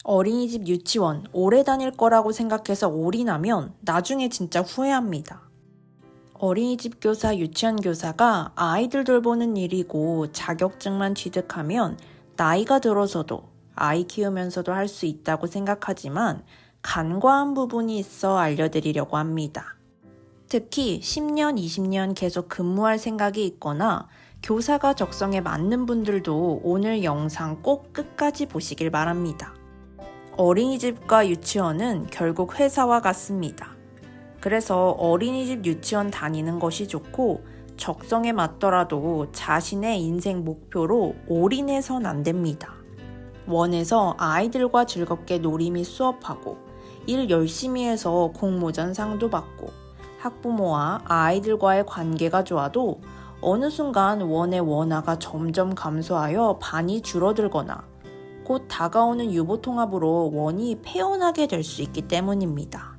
어린이집 유치원 오래 다닐 거라고 생각해서 올인하면 나중에 진짜 후회합니다. 어린이집 교사, 유치원 교사가 아이들 돌보는 일이고 자격증만 취득하면 나이가 들어서도 아이 키우면서도 할 수 있다고 생각하지만 간과한 부분이 있어 알려드리려고 합니다. 특히 10년, 20년 계속 근무할 생각이 있거나 교사가 적성에 맞는 분들도 오늘 영상 꼭 끝까지 보시길 바랍니다. 어린이집과 유치원은 결국 회사와 같습니다. 그래서 어린이집 유치원 다니는 것이 좋고 적성에 맞더라도 자신의 인생 목표로 올인해선 안 됩니다. 원에서 아이들과 즐겁게 놀이 및 수업하고 일 열심히 해서 공모전 상도 받고 학부모와 아이들과의 관계가 좋아도 어느 순간 원의 원화가 점점 감소하여 반이 줄어들거나 곧 다가오는 유보통합으로 원이 폐원하게 될 수 있기 때문입니다.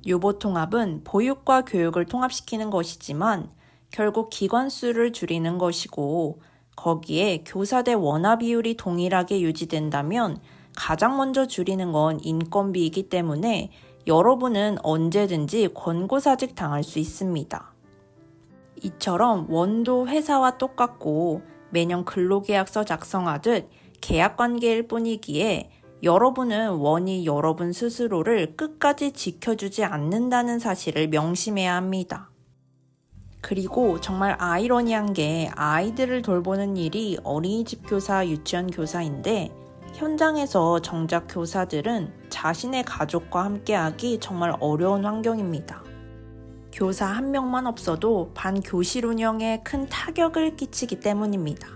유보통합은 보육과 교육을 통합시키는 것이지만 결국 기관 수를 줄이는 것이고 거기에 교사 대 원화 비율이 동일하게 유지된다면 가장 먼저 줄이는 건 인건비이기 때문에 여러분은 언제든지 권고사직 당할 수 있습니다. 이처럼 원도 회사와 똑같고 매년 근로계약서 작성하듯 계약관계일 뿐이기에 여러분은 원이 여러분 스스로를 끝까지 지켜주지 않는다는 사실을 명심해야 합니다. 그리고 정말 아이러니한 게 아이들을 돌보는 일이 어린이집 교사, 유치원 교사인데 현장에서 정작 교사들은 자신의 가족과 함께하기 정말 어려운 환경입니다. 교사 한 명만 없어도 반 교실 운영에 큰 타격을 끼치기 때문입니다.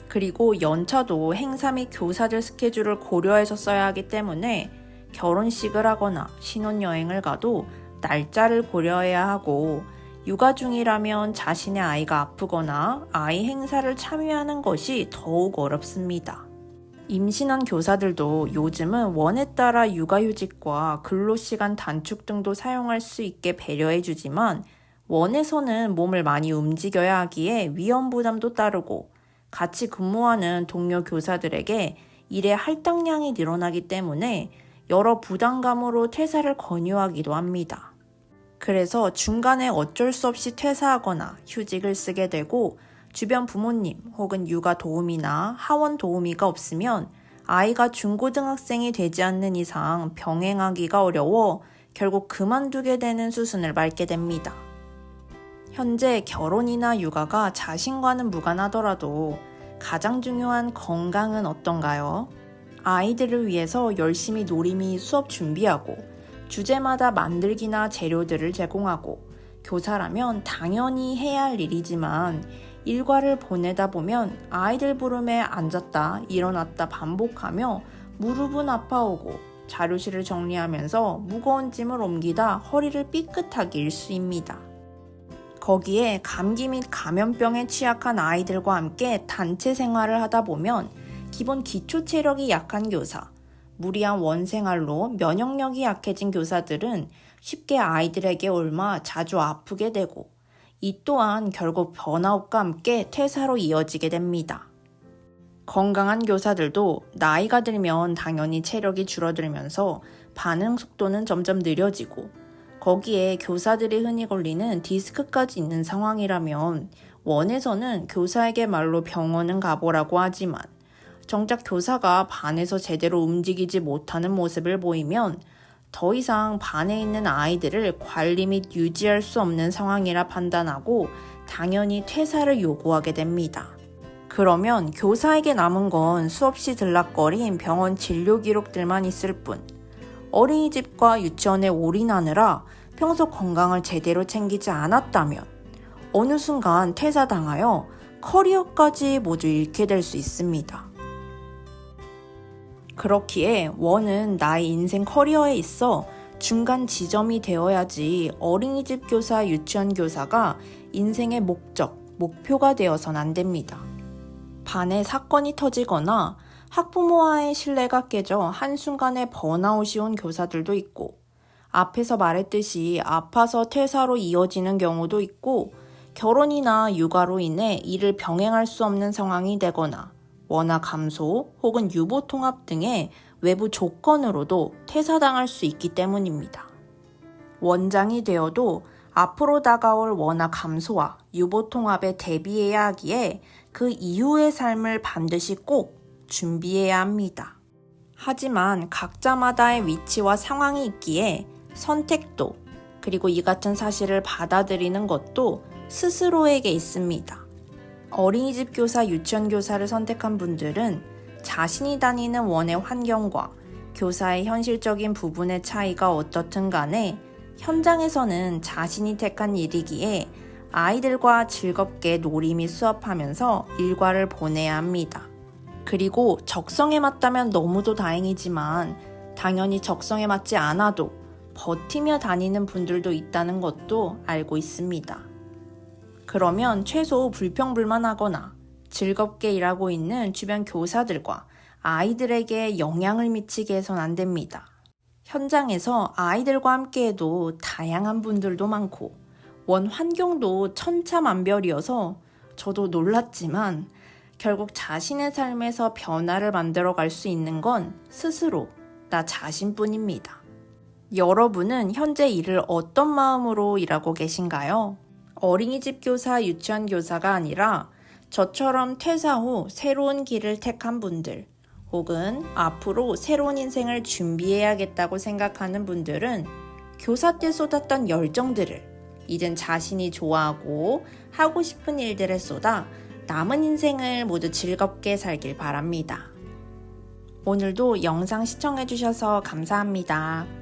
그리고 연차도 행사 및 교사들 스케줄을 고려해서 써야 하기 때문에 결혼식을 하거나 신혼여행을 가도 날짜를 고려해야 하고 육아 중이라면 자신의 아이가 아프거나 아이 행사를 참여하는 것이 더욱 어렵습니다. 임신한 교사들도 요즘은 원에 따라 육아휴직과 근로시간 단축 등도 사용할 수 있게 배려해주지만 원에서는 몸을 많이 움직여야 하기에 위험 부담도 따르고 같이 근무하는 동료 교사들에게 일의 할당량이 늘어나기 때문에 여러 부담감으로 퇴사를 권유하기도 합니다. 그래서 중간에 어쩔 수 없이 퇴사하거나 휴직을 쓰게 되고 주변 부모님 혹은 육아 도우미나 하원 도우미가 없으면 아이가 중고등학생이 되지 않는 이상 병행하기가 어려워 결국 그만두게 되는 수순을 밟게 됩니다. 현재 결혼이나 육아가 자신과는 무관하더라도 가장 중요한 건강은 어떤가요? 아이들을 위해서 열심히 놀이 및 수업 준비하고 주제마다 만들기나 재료들을 제공하고 교사라면 당연히 해야 할 일이지만 일과를 보내다 보면 아이들 부름에 앉았다 일어났다 반복하며 무릎은 아파오고 자료실을 정리하면서 무거운 짐을 옮기다 허리를 삐끗하기 일쑤입니다. 거기에 감기 및 감염병에 취약한 아이들과 함께 단체 생활을 하다 보면 기본 기초 체력이 약한 교사, 무리한 원생활로 면역력이 약해진 교사들은 쉽게 아이들에게 옮아 자주 아프게 되고 이 또한 결국 번아웃과 함께 퇴사로 이어지게 됩니다. 건강한 교사들도 나이가 들면 당연히 체력이 줄어들면서 반응 속도는 점점 느려지고 거기에 교사들이 흔히 걸리는 디스크까지 있는 상황이라면 원에서는 교사에게 말로 병원은 가보라고 하지만 정작 교사가 반에서 제대로 움직이지 못하는 모습을 보이면 더 이상 반에 있는 아이들을 관리 및 유지할 수 없는 상황이라 판단하고 당연히 퇴사를 요구하게 됩니다. 그러면 교사에게 남은 건 수없이 들락거린 병원 진료 기록들만 있을 뿐 어린이집과 유치원에 올인하느라 평소 건강을 제대로 챙기지 않았다면 어느 순간 퇴사당하여 커리어까지 모두 잃게 될 수 있습니다. 그렇기에 원은 나의 인생 커리어에 있어 중간 지점이 되어야지 어린이집 교사, 유치원 교사가 인생의 목적, 목표가 되어선 안 됩니다. 반에 사건이 터지거나 학부모와의 신뢰가 깨져 한순간에 번아웃이 온 교사들도 있고 앞에서 말했듯이 아파서 퇴사로 이어지는 경우도 있고 결혼이나 육아로 인해 일을 병행할 수 없는 상황이 되거나 원화 감소 혹은 유보 통합 등의 외부 조건으로도 퇴사당할 수 있기 때문입니다. 원장이 되어도 앞으로 다가올 원화 감소와 유보 통합에 대비해야 하기에 그 이후의 삶을 반드시 꼭 준비해야 합니다. 하지만 각자마다의 위치와 상황이 있기에 선택도 그리고 이 같은 사실을 받아들이는 것도 스스로에게 있습니다. 어린이집 교사, 유치원 교사를 선택한 분들은 자신이 다니는 원의 환경과 교사의 현실적인 부분의 차이가 어떻든 간에 현장에서는 자신이 택한 일이기에 아이들과 즐겁게 놀이 및 수업하면서 일과를 보내야 합니다. 그리고 적성에 맞다면 너무도 다행이지만 당연히 적성에 맞지 않아도 버티며 다니는 분들도 있다는 것도 알고 있습니다. 그러면 최소 불평불만하거나 즐겁게 일하고 있는 주변 교사들과 아이들에게 영향을 미치게 해선 안 됩니다. 현장에서 아이들과 함께해도 다양한 분들도 많고 원 환경도 천차만별이어서 저도 놀랐지만 결국 자신의 삶에서 변화를 만들어갈 수 있는 건 스스로 나 자신뿐입니다. 여러분은 현재 일을 어떤 마음으로 일하고 계신가요? 어린이집 교사, 유치원 교사가 아니라 저처럼 퇴사 후 새로운 길을 택한 분들 혹은 앞으로 새로운 인생을 준비해야겠다고 생각하는 분들은 교사 때 쏟았던 열정들을 이젠 자신이 좋아하고 하고 싶은 일들에 쏟아 남은 인생을 모두 즐겁게 살길 바랍니다. 오늘도 영상 시청해주셔서 감사합니다.